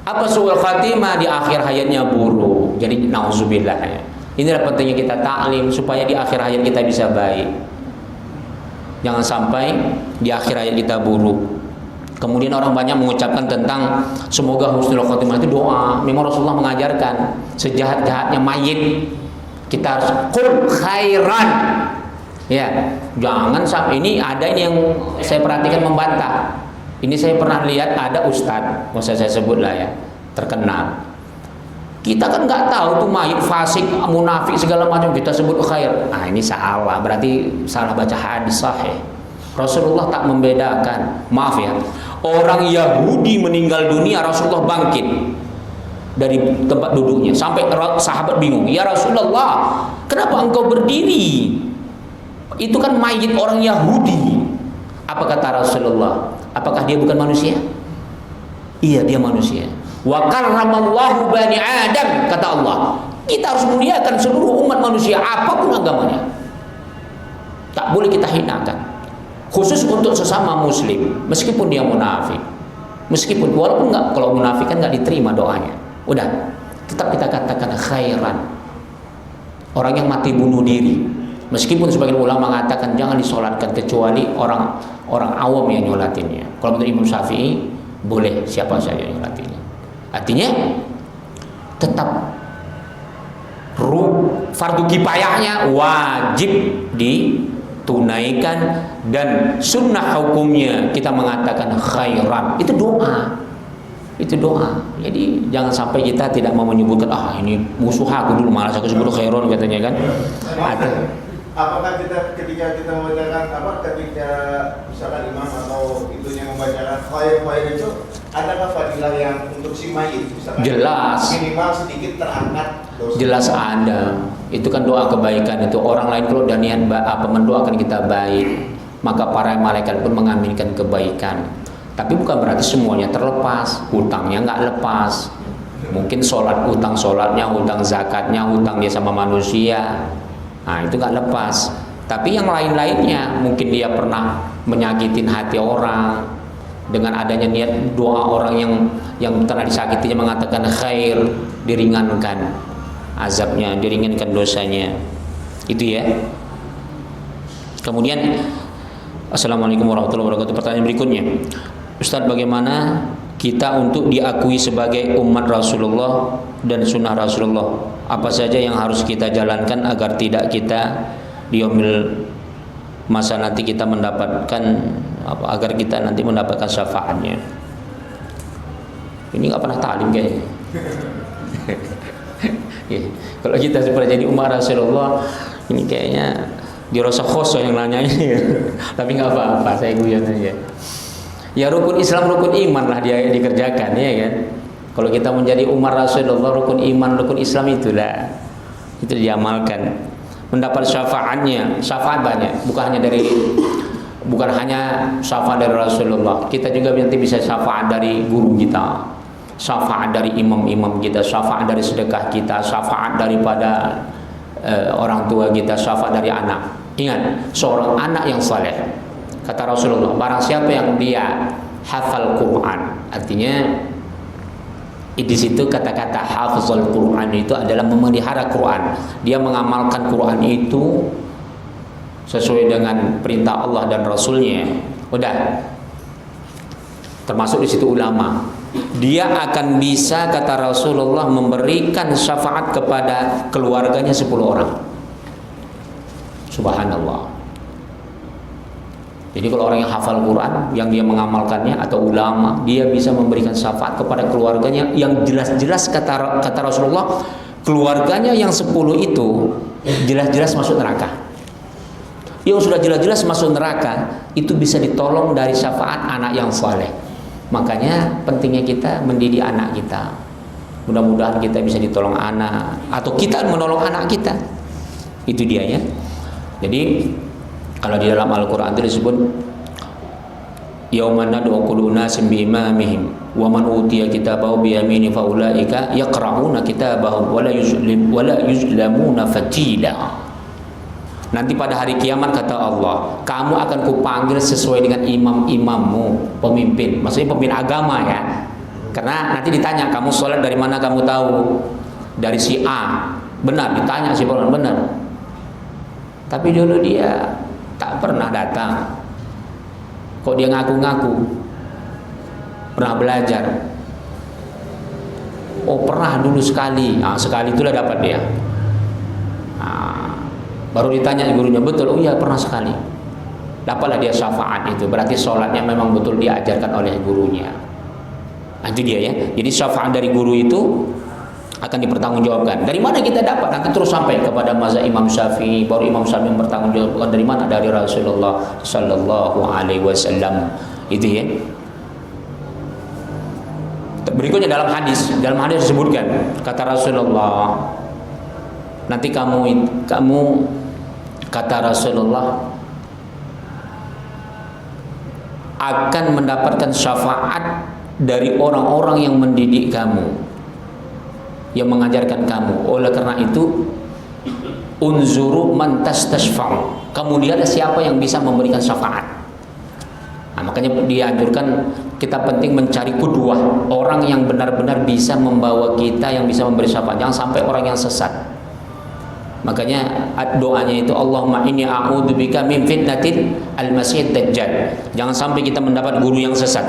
Apa su'ul khatimah? Di akhir hayatnya buruk. Jadi nauzubillah ya. Inilah pentingnya kita ta'lim supaya di akhir hayat kita bisa baik. Jangan sampai di akhir hayat kita buruk. Kemudian orang banyak mengucapkan tentang semoga husnul khatimah itu doa. Memang Rasulullah mengajarkan sejahat-jahatnya mayit kita harus qul khairan. Ya, jangan sampai ini ada ini yang saya perhatikan membantah. Ini saya pernah lihat ada ustadz, nggak usah saya sebut lah ya, terkenal. Kita kan nggak tahu tuh mayit fasik, munafik segala macam kita sebut khair. Nah ini salah, berarti salah baca hadis sahih. Rasulullah tak membedakan. Maaf ya, orang Yahudi meninggal dunia, Rasulullah bangkit dari tempat duduknya sampai sahabat bingung. Ya Rasulullah, kenapa engkau berdiri? Itu kan mayit orang Yahudi. Apa kata Rasulullah? Apakah dia bukan manusia? Iya, dia manusia. Wa karramallahu bani Adam, kata Allah. Kita harus muliakan seluruh umat manusia apapun agamanya. Tak boleh kita hinakan. Khusus untuk sesama muslim, meskipun dia munafik. Meskipun walaupun enggak, kalau munafik kan enggak diterima doanya. Udah, tetap kita katakan khairan. Orang yang mati bunuh diri, meskipun sebagian ulama mengatakan jangan disolatkan kecuali orang awam yang nyolatinnya. Kalau menurut Imam Syafi'i boleh siapa saja yang nyolatinnya. Artinya tetap fardu kifayahnya wajib ditunaikan, dan sunnah hukumnya kita mengatakan khairan. Itu doa. Jadi jangan sampai kita tidak mau menyebutkan ini musuh aku dulu, malas aku sebut khairan katanya kan. Apakah kita ketika kita membacakan ketika misalkan imam atau itunya membacakan khair itu, adakah fadilah yang untuk si mayit misalkan jelas minimal sedikit terangkat dosa? Jelas ada. Itu kan doa kebaikan itu. Orang lain kalau udah niat mendoakan kita baik, maka para malaikat pun mengaminkan kebaikan. Tapi bukan berarti semuanya terlepas, hutangnya nggak lepas. Mungkin hutang sholatnya, hutang zakatnya, hutang dia sama manusia, itu nggak lepas. Tapi yang lain-lainnya, mungkin dia pernah menyakitin hati orang, dengan adanya niat doa orang yang pernah disakitinya mengatakan khair, diringankan azabnya, diringankan dosanya. Itu ya. Kemudian Assalamualaikum warahmatullahi wabarakatuh. Pertanyaan berikutnya, Ustadz, bagaimana kita untuk diakui sebagai umat Rasulullah dan sunnah Rasulullah? Apa saja yang harus kita jalankan agar tidak kita di yaumil masa nanti kita mendapatkan agar kita nanti mendapatkan syafaatnya? Ini nggak pernah talim kayaknya. Kalau kita seperti jadi umat Rasulullah, ini kayaknya dirasa khoso yang nanyanya ya. Tapi nggak apa-apa, saya guyon aja. Ya rukun Islam, rukun iman lah dia dikerjakan, ya kan. Kalau kita menjadi umat Rasulullah, rukun iman, rukun Islam itu diamalkan. Mendapat syafaatnya, syafaat banyak, bukan hanya syafaat dari Rasulullah. Kita juga nanti bisa syafaat dari guru kita, syafaat dari imam-imam kita, syafaat dari sedekah kita, syafaat daripada orang tua kita, syafaat dari anak. Ingat, seorang anak yang saleh, kata Rasulullah, barang siapa yang dia hafal Quran, artinya di situ kata-kata hafizul Quran itu adalah memelihara Quran. Dia mengamalkan Quran itu sesuai dengan perintah Allah dan Rasulnya. Udah, termasuk di situ ulama. Dia akan bisa, kata Rasulullah, memberikan syafaat kepada keluarganya 10 orang. Subhanallah. Jadi kalau orang yang hafal Quran, yang dia mengamalkannya, atau ulama, dia bisa memberikan syafaat kepada keluarganya yang jelas-jelas kata Rasulullah, keluarganya yang 10 itu jelas-jelas masuk neraka. Yang sudah jelas-jelas masuk neraka itu bisa ditolong dari syafaat anak yang saleh. Makanya pentingnya kita mendidik anak kita. Mudah-mudahan kita bisa ditolong anak, atau kita menolong anak kita. Itu dia ya. Jadi kalau di dalam Al-Quran itu disebut yauman nad'u kullu unasin bi imamihim wa man utiya kitabahu bi yaminihi fa ulaika yaqra'una kitabahum wa la yuzlamuna fatila. Nanti pada hari kiamat, kata Allah, kamu akan kupanggil sesuai dengan imam-imammu, pemimpin, maksudnya pemimpin agama ya. Karena nanti ditanya, kamu sholat dari mana kamu tahu? Dari si A. Benar, ditanya si orang benar. Tapi dulu dia tak pernah datang. Kok dia ngaku-ngaku pernah belajar? Oh pernah dulu sekali. Sekali itulah dapat dia. Baru ditanya gurunya, betul? Oh iya pernah sekali. Dapatlah dia syafaat itu. Berarti sholatnya memang betul diajarkan oleh gurunya. Itu dia ya. Jadi syafaat dari guru itu akan dipertanggungjawabkan. Dari mana kita dapat? Nanti terus sampai kepada mazhab Imam Syafi'i. Baru Imam Syafi'i mempertanggungjawabkan dari mana? Dari Rasulullah Sallallahu Alaihi Wasallam. Itu ya. Berikutnya dalam hadis disebutkan, kata Rasulullah, nanti kamu kata Rasulullah akan mendapatkan syafaat dari orang-orang yang mendidik kamu, yang mengajarkan kamu. Oleh karena itu, unzuru man tastashfa'u. Kamu lihat siapa yang bisa memberikan syafaat. makanya dianjurkan kita penting mencari qudwah, orang yang benar-benar bisa membawa kita, yang bisa memberi syafaat. Jangan sampai orang yang sesat. Makanya doanya itu Allahumma inni a'udzubika min fitnatil al-masih dajjal. Jangan sampai kita mendapat guru yang sesat.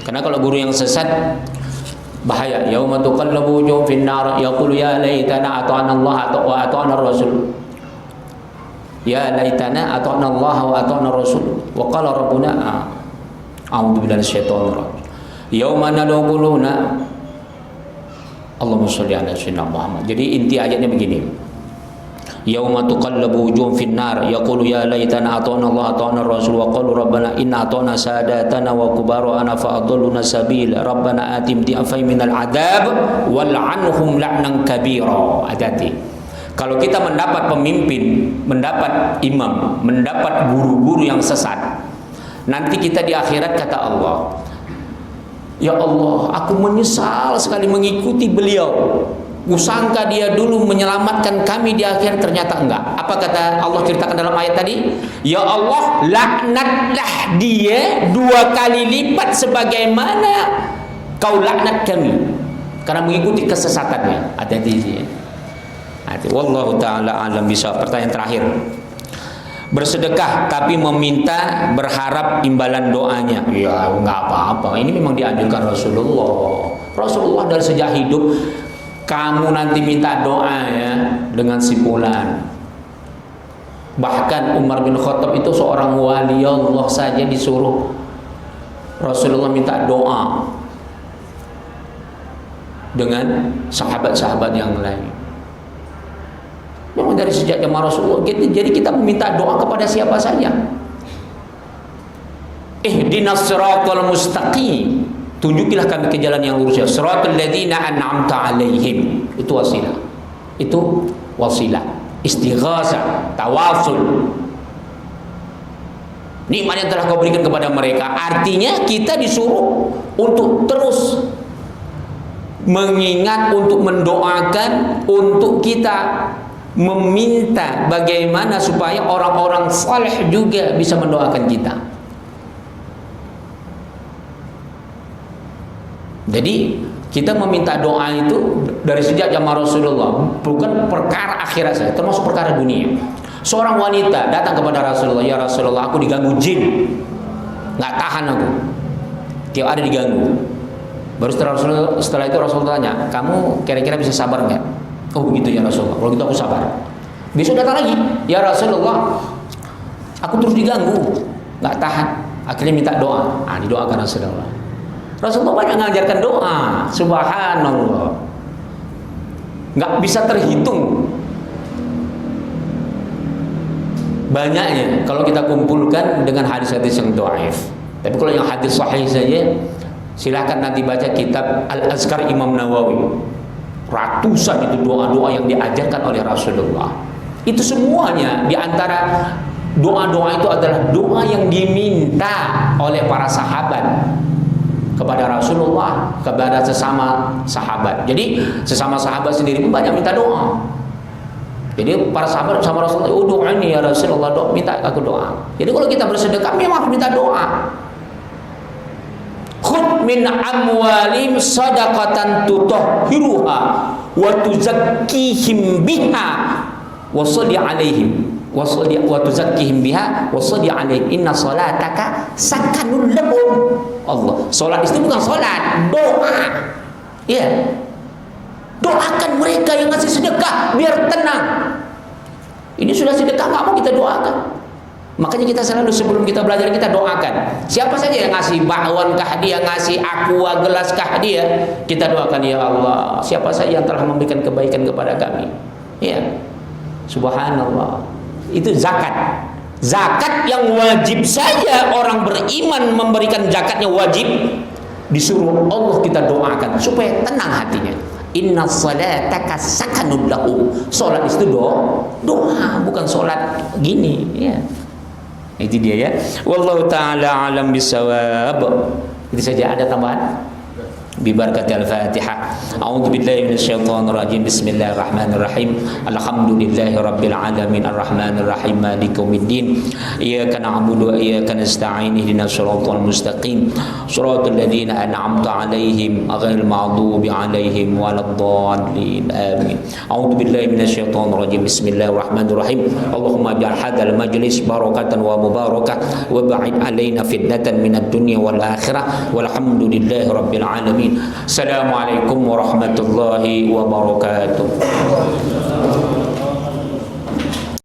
Karena kalau guru yang sesat bahaya. Yauma tuqallabu wujuhum fin nar yaqulu ya laitana ata'ana Allah wa ata'ana Rasul. Ya laitana ata'ana Allah wa ata'ana Rasul. Wa qala rabbuna a'udzu billahi minasyaitonir rajim. Yauma nadkhuluna Allahumma shalli ala sayyidina Muhammad. Jadi inti ayatnya begini. Yauma tuqallabu wujuhum fin nar yaqulu ya laitana ata'na Allah ata'na Rasul wa qalu rabbana inna ata'na sadatana wa kubara'ana fa adalluna sabila rabbana atim di'afai minal adab wal anhum la'nan kabira. Hati-hati. Kalau kita mendapat pemimpin, mendapat imam, mendapat guru-guru yang sesat, nanti kita di akhirat kata Allah, ya Allah, aku menyesal sekali mengikuti beliau. Kusangka dia dulu menyelamatkan kami, di akhir ternyata enggak. Apa kata Allah ceritakan dalam ayat tadi? Ya Allah, laknatlah dia 2 kali lipat sebagaimana kau laknat kami karena mengikuti kesesatannya. Hati-hati ya. Wallahu ta'ala alam bisa. Pertanyaan terakhir. Bersedekah tapi meminta berharap imbalan doanya. Ya enggak apa-apa. Ini memang dianjurkan Rasulullah. Rasulullah dari sejak hidup, kamu nanti minta doa ya dengan si fulan. Bahkan Umar bin Khattab itu seorang wali Allah saja disuruh Rasulullah minta doa dengan sahabat-sahabat yang lain. Memang dari sejak zaman Rasulullah. Jadi kita meminta doa kepada siapa saja. Ihdinas siratal mustaqim. Tunjukilah kami ke jalan yang lurus ya. Siratal ladzina an'amta 'alaihim. Itu wasilah. Itu wasilah. Istighasah, tawasul. Nikmat yang telah kau berikan kepada mereka. Artinya kita disuruh untuk terus mengingat, untuk mendoakan, untuk kita meminta bagaimana supaya orang-orang saleh juga bisa mendoakan kita. Jadi kita meminta doa itu dari sejak zaman Rasulullah, bukan perkara akhirat saja, termasuk perkara dunia. Seorang wanita datang kepada Rasulullah, ya Rasulullah, aku diganggu jin, nggak tahan aku, tiap ada diganggu. Baru setelah itu Rasulullah tanya, kamu kira-kira bisa sabar nggak? Oh begitu ya Rasulullah, kalau gitu aku sabar. Besok datang lagi, ya Rasulullah, aku terus diganggu, nggak tahan, akhirnya minta doa. Didoakan Rasulullah. Rasulullah banyak mengajarkan doa, subhanallah, nggak bisa terhitung banyaknya kalau kita kumpulkan dengan hadis-hadis yang dhaif. Tapi kalau yang hadis sahih saja, silahkan nanti baca kitab Al-Azkar Imam Nawawi. Ratusan itu doa-doa yang diajarkan oleh Rasulullah. Itu semuanya diantara doa-doa itu adalah doa yang diminta oleh para sahabat kepada Rasulullah, kepada sesama sahabat. Jadi sesama sahabat sendiri pun banyak minta doa. Jadi para sahabat sama Rasulullah, doaini ya Rasulullah, minta aku doa. Jadi kalau kita bersedekah memang harus minta doa. Khudh min amwalim sadaqatan tutahhiruha wa tuzakkihim biha wa shalli alaihim wa tuzakkihim biha wa shalli alaihim inna salataka sakanun lahum. Allah, salat itu bukan salat, doa. Ya. Doakan mereka yang ngasih sedekah biar tenang. Ini sudah sedekah, nggak mau kita doakan. Makanya kita selalu sebelum kita belajar kita doakan. Siapa saja yang ngasih bakwan kah dia, ngasih aqua gelas kah dia, kita doakan ya Allah. Siapa saja yang telah memberikan kebaikan kepada kami. Ya. Subhanallah. Itu zakat. Zakat yang wajib saja orang beriman memberikan zakatnya wajib, disuruh Allah kita doakan supaya tenang hatinya. Inna salataka sakanun lahum. Salat itu doa, bukan salat gini ya. Itu dia ya. Wallahu taala alam bisawab. Itu saja, ada tambahan? ببركة الفاتحة. أعوذ بالله من الشيطان الرجيم. بسم الله الرحمن الرحيم. الحمد لله رب العالمين الرحمن الرحيم مالك يوم الدين. إياك نعبد وإياك نستعين اهدنا الصراط المستقيم صراط الذين أنعمت عليهم غير المغضوب عليهم ولا الضالين آمين. أعوذ بالله من الشيطان الرجيم. بسم الله الرحمن الرحيم. اللهم اجعل هذا المجلس بركة ومباركة وبعد علينا فتنة من الدنيا والآخرة والحمد لله رب العالمين. السلام عليكم ورحمة الله وبركاته.